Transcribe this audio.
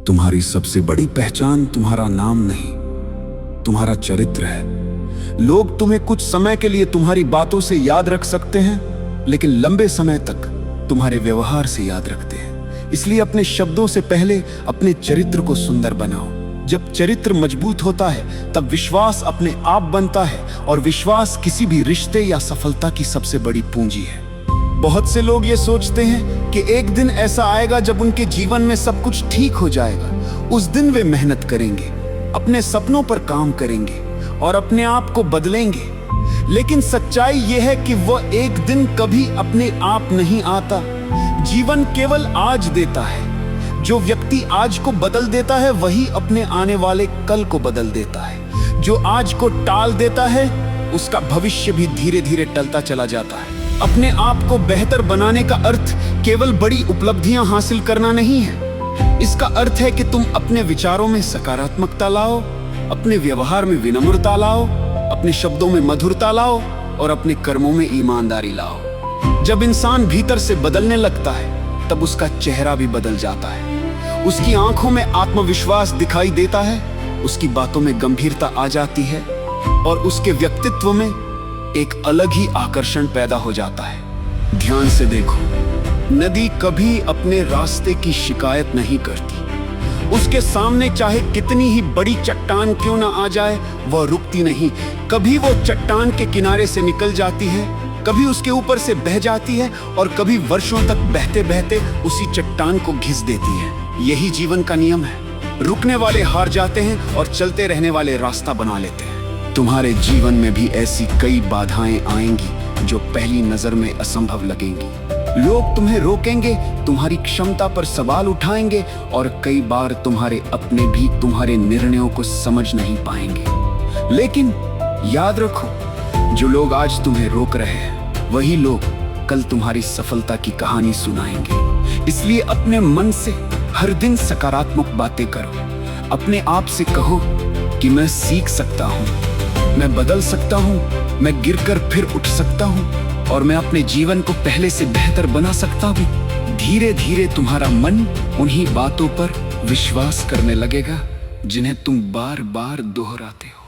तुम्हारी सबसे बड़ी पहचान तुम्हारा नाम नहीं, तुम्हारा चरित्र है। लोग तुम्हें कुछ समय के लिए तुम्हारी बातों से याद रख सकते हैं, लेकिन लंबे समय तक तुम्हारे व्यवहार से याद रखते हैं। इसलिए अपने शब्दों से पहले अपने चरित्र को सुंदर बनाओ। जब चरित्र मजबूत होता है तब विश्वास अपने आप बनता है, और विश्वास किसी भी रिश्ते या सफलता की सबसे बड़ी पूंजी है। बहुत से लोग ये सोचते हैं कि एक दिन ऐसा आएगा जब उनके जीवन में सब कुछ ठीक हो जाएगा। उस दिन वे मेहनत करेंगे, अपने सपनों पर काम करेंगे और अपने आप को बदलेंगे। लेकिन सच्चाई यह है कि वह एक दिन कभी अपने आप नहीं आता। जीवन केवल आज देता है। जो व्यक्ति आज को बदल देता है वही अपने आने वाले कल को बदल देता है। जो आज को टाल देता है उसका भविष्य भी धीरे धीरे टलता चला जाता है। अपने आप को बेहतर बनाने का अर्थ केवल बड़ी उपलब्धियां हासिल करना नहीं है। इसका अर्थ है कि तुम अपने विचारों में सकारात्मकता लाओ, अपने व्यवहार में विनम्रता लाओ, अपने शब्दों में मधुरता लाओ और अपने कर्मों में ईमानदारी लाओ। जब इंसान भीतर से बदलने लगता है तब उसका चेहरा भी बदल जाता है। उसकी आंखों में आत्मविश्वास दिखाई देता है, उसकी बातों में गंभीरता आ जाती है और उसके व्यक्तित्व में एक अलग ही आकर्षण पैदा हो जाता है। ध्यान से देखो, नदी कभी अपने रास्ते की शिकायत नहीं करती। उसके सामने चाहे कितनी ही बड़ी चट्टान क्यों ना आ जाए, वह रुकती नहीं। कभी वो चट्टान के किनारे से निकल जाती है, कभी उसके ऊपर से बह जाती है और कभी वर्षों तक बहते बहते उसी चट्टान को घिस देती है। यही जीवन का नियम है। रुकने वाले हार जाते हैं और चलते रहने वाले रास्ता बना लेते हैं। तुम्हारे जीवन में भी ऐसी कई बाधाएं आएंगी जो पहली नजर में असंभव लगेंगी। लोग तुम्हें रोकेंगे, तुम्हारी क्षमता पर सवाल उठाएंगे और कई बार तुम्हारे अपने भी तुम्हारे निर्णयों को समझ नहीं पाएंगे। लेकिन याद रखो, जो लोग आज तुम्हें रोक रहे हैं वही लोग कल तुम्हारी सफलता की कहानी सुनाएंगे। इसलिए अपने मन से हर दिन सकारात्मक बातें करो। अपने आप से कहो कि मैं सीख सकता हूँ, मैं बदल सकता हूँ, मैं गिरकर फिर उठ सकता हूँ और मैं अपने जीवन को पहले से बेहतर बना सकता हूँ। धीरे धीरे तुम्हारा मन उन्हीं बातों पर विश्वास करने लगेगा जिन्हें तुम बार बार दोहराते हो।